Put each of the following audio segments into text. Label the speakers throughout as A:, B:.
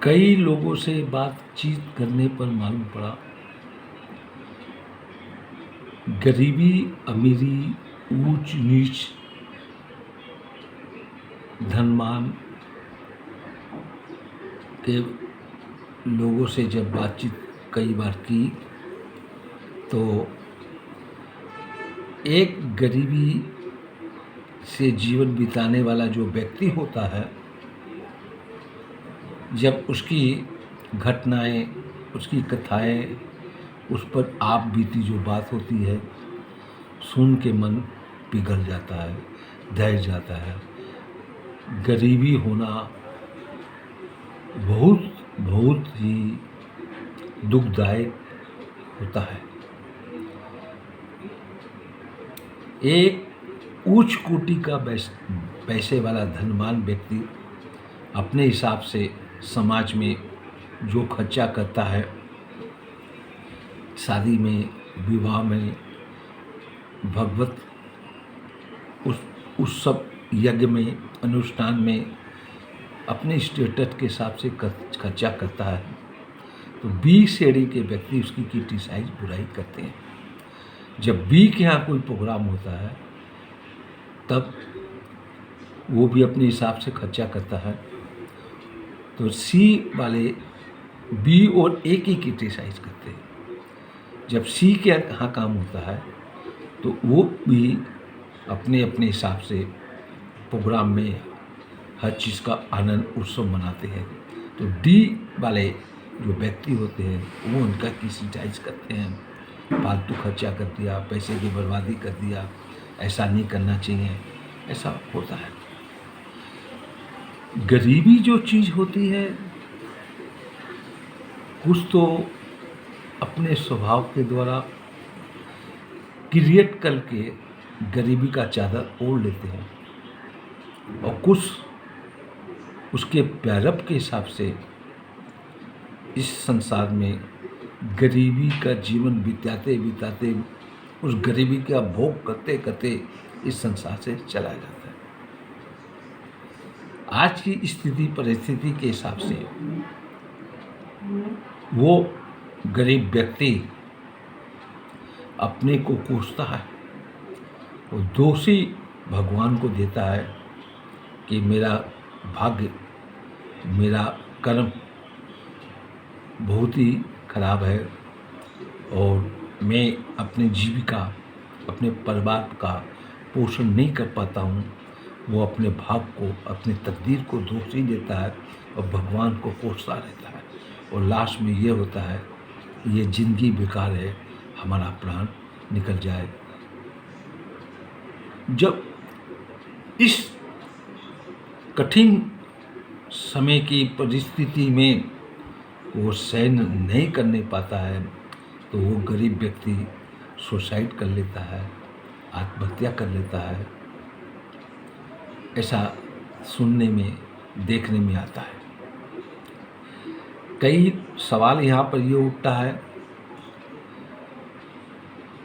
A: कई लोगों से बातचीत करने पर मालूम पड़ा गरीबी, अमीरी, ऊंच नीच, धनमान के लोगों से जब बातचीत कई बार की तो एक गरीबी से जीवन बिताने वाला जो व्यक्ति होता है, जब उसकी घटनाएं, उसकी कथाएं, उस पर आप बीती जो बात होती है, सुन के मन पिघल जाता है, दहल जाता है। गरीबी होना बहुत बहुत ही दुखदायक होता है। एक उच्च कोटि का पैसे वाला धनवान व्यक्ति अपने हिसाब से समाज में जो खर्चा करता है, शादी में, विवाह में, भगवत उस सब यज्ञ में, अनुष्ठान में अपने स्टेटस के हिसाब से खर्चा करता है, तो बी श्रेणी के व्यक्ति उसकी क्रिटिसाइज बुराई करते हैं। जब बी के यहाँ कोई प्रोग्राम होता है तब वो भी अपने हिसाब से खर्चा करता है, तो सी वाले बी और ए की क्रिटिसाइज करते हैं। जब सी के यहाँ काम होता है तो वो भी अपने अपने हिसाब से प्रोग्राम में हर चीज़ का आनंद उत्सव मनाते हैं। तो डी वाले जो व्यक्ति होते हैं वो उनका क्रिटिसाइज करते हैं, फालतू खर्चा कर दिया, पैसे की बर्बादी कर दिया, ऐसा नहीं करना चाहिए, ऐसा होता है। गरीबी जो चीज़ होती है, कुछ तो अपने स्वभाव के द्वारा क्रिएट करके गरीबी का चादर ओढ़ लेते हैं, और कुछ उसके प्रारब्ध के हिसाब से इस संसार में गरीबी का जीवन बिताते बिताते, उस गरीबी का भोग करते करते इस संसार से चला जाता है। आज की स्थिति परिस्थिति के हिसाब से वो गरीब व्यक्ति अपने को कोसता है, वो दोषी भगवान को देता है कि मेरा भाग्य, मेरा कर्म बहुत ही खराब है और मैं अपने जीविका, अपने परिवार का पोषण नहीं कर पाता हूँ। वो अपने भाग को, अपने तकदीर को दोषी देता है और भगवान को कोसता रहता है, और लास्ट में ये होता है ये जिंदगी बेकार है, हमारा प्राण निकल जाए। जब इस कठिन समय की परिस्थिति में वो सहन नहीं करने पाता है तो वो गरीब व्यक्ति सुसाइड कर लेता है, आत्महत्या कर लेता है। ऐसा सुनने में, देखने में आता है। कई सवाल यहाँ पर ये उठता है,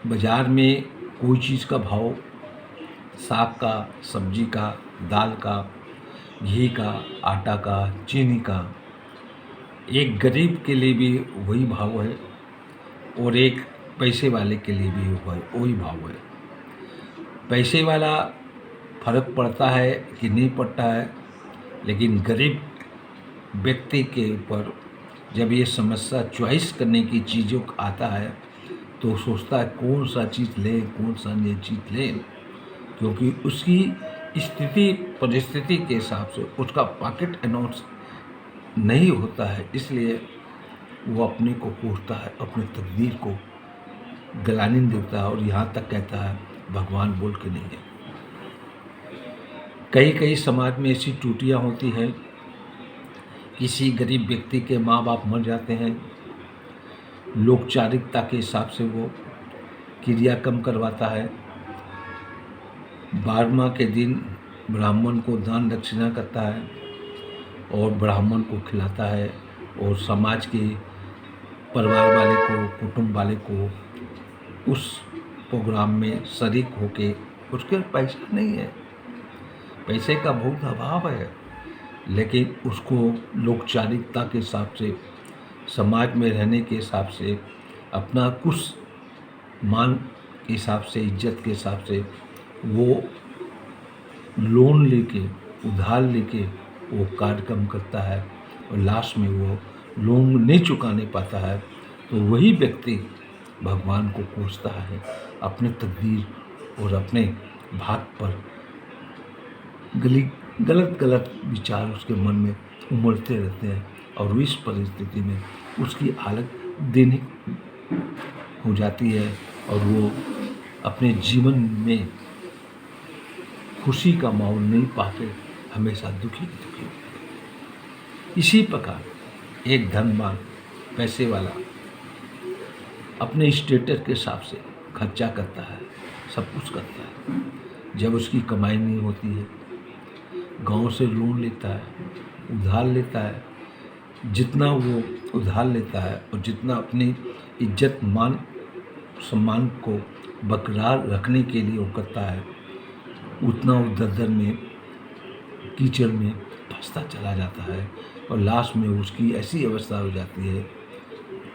A: बाज़ार में कोई चीज़ का भाव, साग का, सब्जी का, दाल का, घी का, आटा का, चीनी का, एक गरीब के लिए भी वही भाव है और एक पैसे वाले के लिए भी वही भाव है। पैसे वाला फर्क पड़ता है कि नहीं पड़ता है, लेकिन गरीब व्यक्ति के ऊपर जब ये समस्या चॉइस करने की चीज़ों का आता है तो सोचता है कौन सा चीज़ ले, कौन सा नहीं चीज़ ले, क्योंकि उसकी स्थिति परिस्थिति के हिसाब से उसका पॉकेट अनाउंस नहीं होता है, इसलिए वो अपने को कोसता है, अपनी तकदीर को गलानी देता है और यहाँ तक कहता है भगवान बोल के नहीं है। कई समाज में ऐसी टूटियाँ होती हैं, किसी गरीब व्यक्ति के माँ बाप मर जाते हैं, लोकचारिकता के हिसाब से वो क्रियाक्रम करवाता है, 12वां के दिन ब्राह्मण को दान दक्षिणा करता है और ब्राह्मण को खिलाता है, और समाज के परिवार वाले को, कुटुंब वाले को उस प्रोग्राम में शरीक होके, उसके पैसा नहीं है, पैसे का बहुत अभाव है, लेकिन उसको लोकचारिता के हिसाब से, समाज में रहने के हिसाब से, अपना कुछ मान के हिसाब से, इज्जत के हिसाब से वो लोन लेके, उधार लेके वो कार्यक्रम करता है और लास्ट में वो लोन नहीं चुका नहीं पाता है, तो वही व्यक्ति भगवान को कोसता है, अपने तकदीर और अपने भाग पर गलत गलत विचार उसके मन में उमड़ते रहते हैं और इस परिस्थिति में उसकी हालत दैनिक हो जाती है और वो अपने जीवन में खुशी का माहौल नहीं पाके हमेशा दुखी दुखी। इसी प्रकार एक धनवान पैसे वाला अपने स्टेटस के हिसाब से खर्चा करता है, सब कुछ करता है। जब उसकी कमाई नहीं होती है, गांव से लोन लेता है, उधार लेता है। जितना वो उधार लेता है और जितना अपनी इज्जत मान सम्मान को बरकरार रखने के लिए वो करता है, उतना वो दलदल में, कीचड़ में फंसता चला जाता है और लास्ट में उसकी ऐसी अवस्था हो जाती है,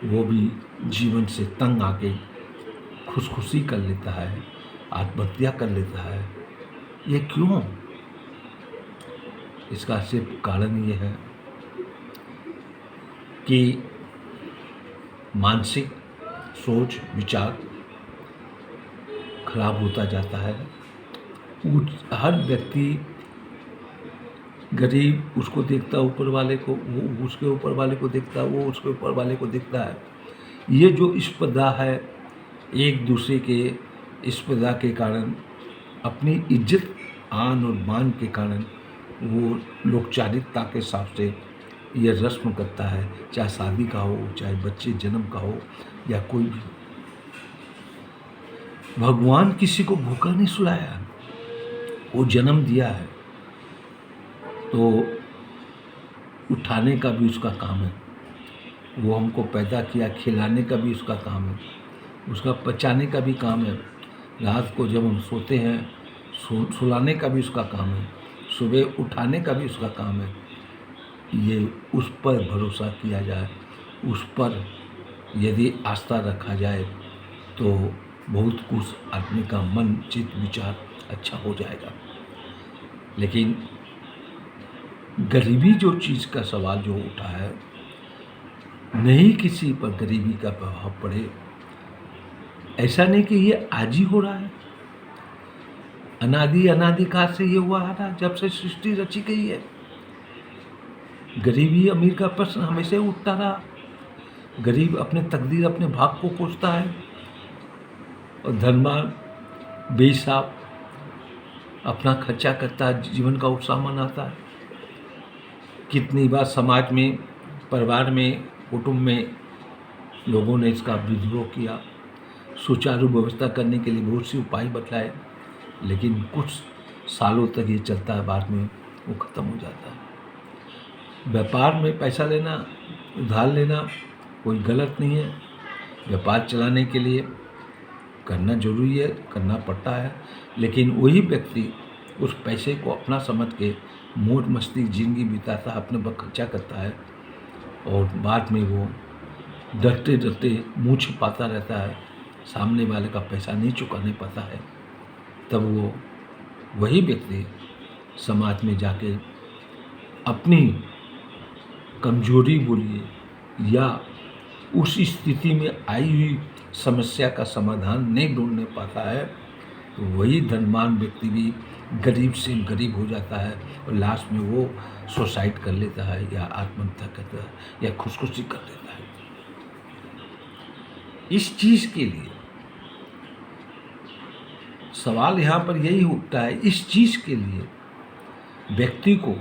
A: वो भी जीवन से तंग आके खुदकुशी कर लेता है, आत्महत्या कर लेता है। ये क्यों? इसका सिर्फ कारण ये है कि मानसिक सोच विचार खराब होता जाता है। हर व्यक्ति गरीब उसको देखता, ऊपर वाले को, वो उसके ऊपर वाले को देखता, वो उसके ऊपर वाले को देखता है। ये जो स्पर्धा है, एक दूसरे के स्पर्धा के कारण, अपनी इज्जत आन और मान के कारण वो लोकचारिता के हिसाब से ये रस्म करता है, चाहे शादी का हो, चाहे बच्चे जन्म का हो या कोई भी। भगवान किसी को भूखा नहीं सुलाया, वो जन्म दिया है तो उठाने का भी उसका काम है। वो हमको पैदा किया, खिलाने का भी उसका काम है, उसका पचाने का भी काम है। रात को जब हम सोते हैं, सुलाने का भी उसका काम है, सुबह उठाने का भी उसका काम है। ये उस पर भरोसा किया जाए, उस पर यदि आस्था रखा जाए तो बहुत कुछ आदमी का मन चित्त विचार अच्छा हो जाएगा। लेकिन गरीबी जो चीज़ का सवाल जो उठा है, नहीं किसी पर गरीबी का प्रभाव पड़े, ऐसा नहीं कि ये आज ही हो रहा है। अनादिकाल से ये हुआ आ रहा, जब से सृष्टि रची गई है। गरीबी अमीर का प्रश्न हमेशा उठता रहा। गरीब अपने तकदीर, अपने भाग को कोसता है और धनवान बेहिसाब अपना खर्चा करता है, जीवन का उत्साह मनाता है। कितनी बार समाज में, परिवार में, कुटुंब में लोगों ने इसका विद्रोह किया, सुचारू व्यवस्था करने के लिए बहुत सी उपाय बतलाए, लेकिन कुछ सालों तक ये चलता है, बाद में वो ख़त्म हो जाता है। व्यापार में पैसा लेना, उधार लेना कोई गलत नहीं है। व्यापार चलाने के लिए करना जरूरी है, करना पड़ता है, लेकिन वही व्यक्ति उस पैसे को अपना समझ के मौज मस्ती जिंदगी बिताता है, अपने पर खर्चा करता है और बाद में वो डरते डरते मुँह छिपाता रहता है, सामने वाले का पैसा नहीं चुकाने पाता है। तब वो वही व्यक्ति समाज में जाके अपनी कमजोरी बोलिए या उस स्थिति में आई हुई समस्या का समाधान नहीं ढूंढने पाता है, तो वही धनवान व्यक्ति भी गरीब से गरीब हो जाता है और लास्ट में वो सुसाइड कर लेता है या आत्महत्या करता है या खुदकुशी कर लेता है। इस चीज़ के लिए सवाल यहाँ पर यही उठता है, इस चीज़ के लिए व्यक्ति को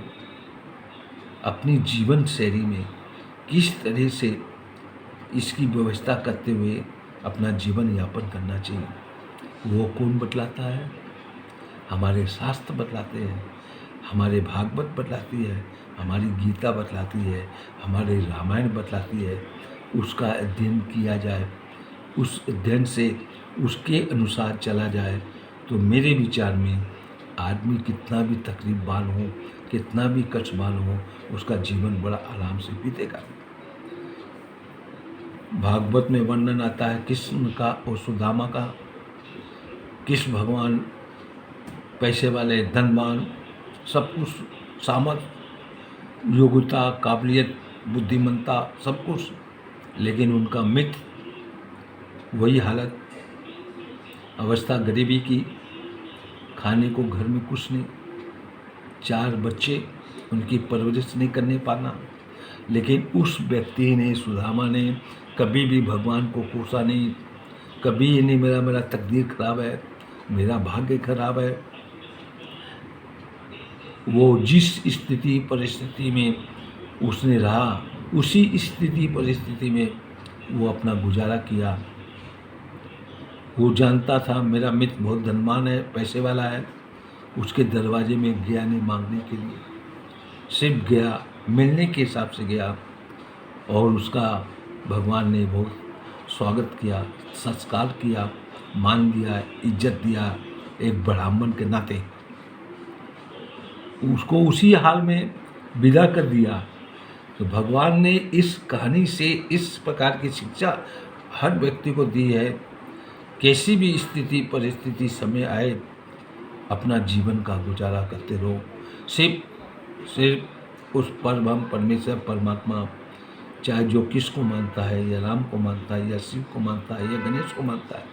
A: अपनी जीवन शैली में किस तरह से इसकी व्यवस्था करते हुए अपना जीवन यापन करना चाहिए, वो कौन बतलाता है? हमारे शास्त्र बतलाते हैं, हमारे भागवत बतलाती है, हमारी गीता बतलाती है, हमारे रामायण बतलाती है। उसका अध्ययन किया जाए, उस अध्ययन से उसके अनुसार चला जाए तो मेरे विचार में आदमी कितना भी तकलीफवान हो, कितना भी कष्टवान हो, उसका जीवन बड़ा आराम से बीतेगा। भागवत में वर्णन आता है कृष्ण का और सुदामा का। कृष्ण भगवान पैसे वाले, धनवान, सब कुछ, सामर्थ्य, योग्यता, काबिलियत, बुद्धिमत्ता, सब कुछ, लेकिन उनका मित्र वही हालत, अवस्था गरीबी की, खाने को घर में कुछ नहीं, 4 बच्चे, उनकी परवरिश नहीं करने पाना। लेकिन उस व्यक्ति ने, सुदामा ने, कभी भी भगवान को कोसा नहीं, कभी ये नहीं मेरा तकदीर खराब है, मेरा भाग्य खराब है। वो जिस स्थिति परिस्थिति में उसने रहा, उसी स्थिति परिस्थिति में वो अपना गुजारा किया। वो जानता था मेरा मित्र बहुत धनवान है, पैसे वाला है, उसके दरवाजे में गया नहीं मांगने के लिए, सिर्फ गया मिलने के हिसाब से गया, और उसका भगवान ने बहुत स्वागत किया, संस्कार किया, मान दिया, इज्जत दिया, एक ब्राह्मण के नाते उसको उसी हाल में विदा कर दिया। तो भगवान ने इस कहानी से इस प्रकार की शिक्षा हर व्यक्ति को दी है। कैसी भी स्थिति परिस्थिति समय आए, अपना जीवन का गुजारा करते रहो। सिर्फ उस परम परमेश्वर परमात्मा, चाहे जो किसको मानता है, या राम को मानता है, या शिव को मानता है, या गणेश को मानता है,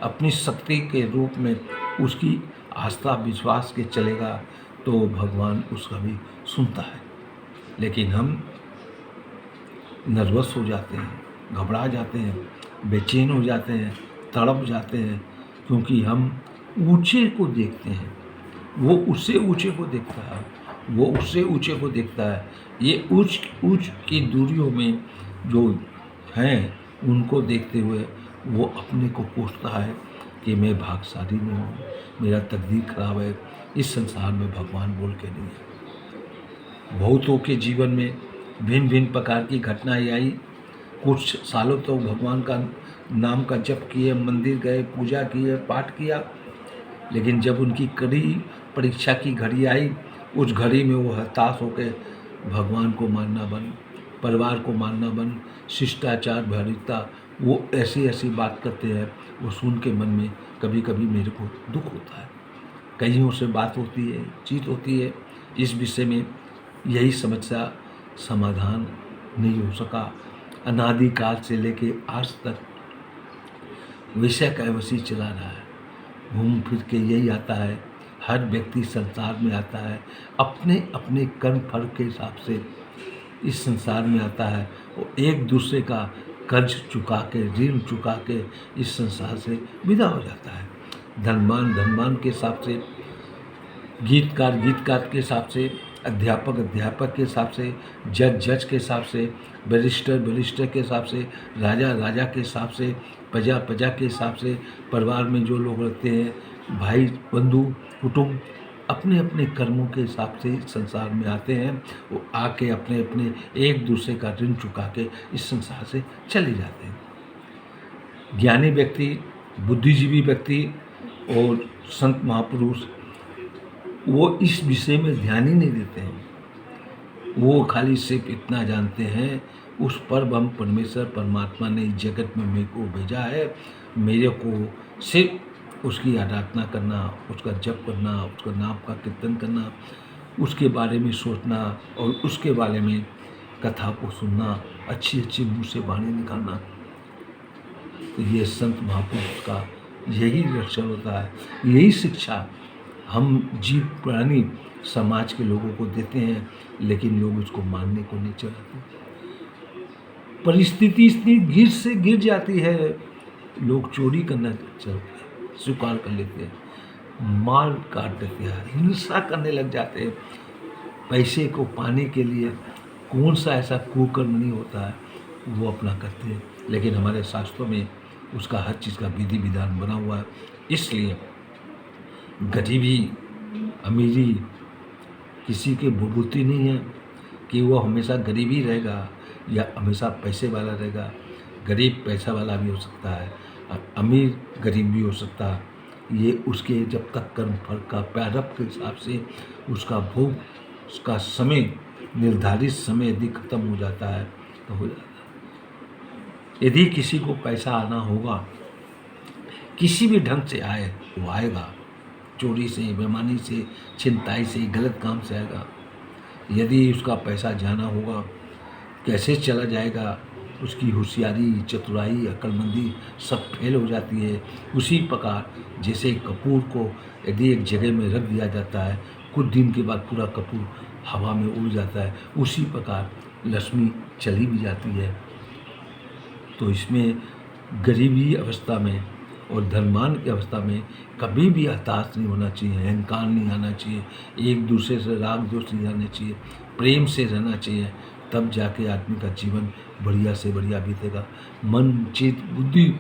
A: अपनी शक्ति के रूप में उसकी आस्था विश्वास के चलेगा तो भगवान उसका भी सुनता है। लेकिन हम नर्वस हो जाते हैं, घबरा जाते हैं, बेचैन हो जाते हैं, तड़प जाते हैं, क्योंकि हम ऊंचे को देखते हैं, वो उससे ऊंचे को देखता है, वो उससे ऊंचे को देखता है। ये ऊंच की दूरियों में जो हैं, उनको देखते हुए वो अपने को कोसता है कि मैं भाग्यशाली नहीं हूँ, मेरा तकदीर खराब है, इस संसार में भगवान बोल के नहीं है। बहुतों के जीवन में भिन्न भिन्न प्रकार की घटनाएं आई। कुछ सालों तो भगवान का नाम का जप किए, मंदिर गए, पूजा किए, पाठ किया, लेकिन जब उनकी कड़ी परीक्षा की घड़ी आई, उस घड़ी में वो हताश होकर भगवान को मानना बंद, परिवार को मानना बंद, शिष्टाचार, भौतिकता, वो ऐसी ऐसी बात करते हैं। वो सुन के मन में कभी कभी मेरे को दुख होता है। कईयों से बात होती है, चीत होती है इस विषय में, यही समस्या समाधान नहीं हो सका। अनादिकाल से लेके आज तक विषय का वैसे चला रहा है। घूम फिर के यही आता है, हर व्यक्ति संसार में आता है, अपने अपने कर्म फल के हिसाब से इस संसार में आता है। वो एक दूसरे का कर्ज चुका के, ऋण चुका के इस संसार से विदा हो जाता है। धनवान धनवान के हिसाब से, गीतकार गीतकार के हिसाब से, अध्यापक अध्यापक के हिसाब से, जज जज के हिसाब से, बैरिस्टर बैरिस्टर के हिसाब से, राजा राजा के हिसाब से, प्रजा प्रजा के हिसाब से, परिवार में जो लोग रहते हैं, भाई बंधु कुटुंब, अपने अपने कर्मों के हिसाब से संसार में आते हैं। वो आके अपने अपने एक दूसरे का ऋण चुका के इस संसार से चले जाते हैं। ज्ञानी व्यक्ति, बुद्धिजीवी व्यक्ति और संत महापुरुष वो इस विषय में ध्यान ही नहीं देते हैं। वो खाली सिर्फ इतना जानते हैं, उस परम परमेश्वर परमात्मा ने इस जगत में मेरे को भेजा है, मेरे को सिर्फ उसकी आराधना करना, उसका जप करना, उसका नाम का कीर्तन करना, उसके बारे में सोचना और उसके बारे में कथा को सुनना, अच्छी अच्छी मुँह से वाणी निकालना। तो ये संत महापुरुष का यही लक्षण होता है, यही शिक्षा हम जीव प्राणी समाज के लोगों को देते हैं, लेकिन लोग उसको मानने को नहीं चाहते। परिस्थिति इतनी गिर जाती है, लोग चोरी करना चलते हैं, स्वीकार कर लेते हैं, मार काट देते हैं, हिंसा करने लग जाते हैं। पैसे को पाने के लिए कौन सा ऐसा कुकर्म नहीं होता है, वो अपना करते हैं। लेकिन हमारे शास्त्रों में उसका हर चीज़ का विधि विधान बना हुआ है। इसलिए गरीबी अमीरी किसी के बुद्धि नहीं है कि वो हमेशा गरीब ही रहेगा या हमेशा पैसे वाला रहेगा। गरीब पैसा वाला भी हो सकता है और अमीर गरीब भी हो सकता है। ये उसके जब तक कर्म फल का प्रारब्ध के हिसाब से उसका भोग उसका समय, निर्धारित समय यदि खत्म हो जाता है तो हो जाता है। यदि किसी को पैसा आना होगा, किसी भी ढंग से आए, वो आएगा। चोरी से, बेईमानी से, छिनताई से, गलत काम से आएगा। यदि उसका पैसा जाना होगा, कैसे चला जाएगा, उसकी होशियारी, चतुराई, अक्लमंदी सब फेल हो जाती है। उसी प्रकार जैसे कपूर को यदि एक जगह में रख दिया जाता है, कुछ दिन के बाद पूरा कपूर हवा में उड़ जाता है, उसी प्रकार लक्ष्मी चली भी जाती है। तो इसमें गरीबी अवस्था में और धनवान की अवस्था में कभी भी हताश नहीं होना चाहिए, अहंकार नहीं आना चाहिए, एक दूसरे से राग द्वेष नहीं आना चाहिए, प्रेम से रहना चाहिए। तब जाके आदमी का जीवन बढ़िया से बढ़िया बीतेगा। मन, चित्त, बुद्धि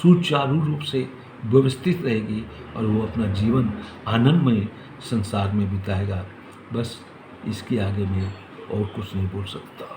A: सुचारू रूप से व्यवस्थित रहेगी और वो अपना जीवन आनंदमय संसार में बिताएगा। बस इसके आगे मैं और कुछ नहीं बोल सकता।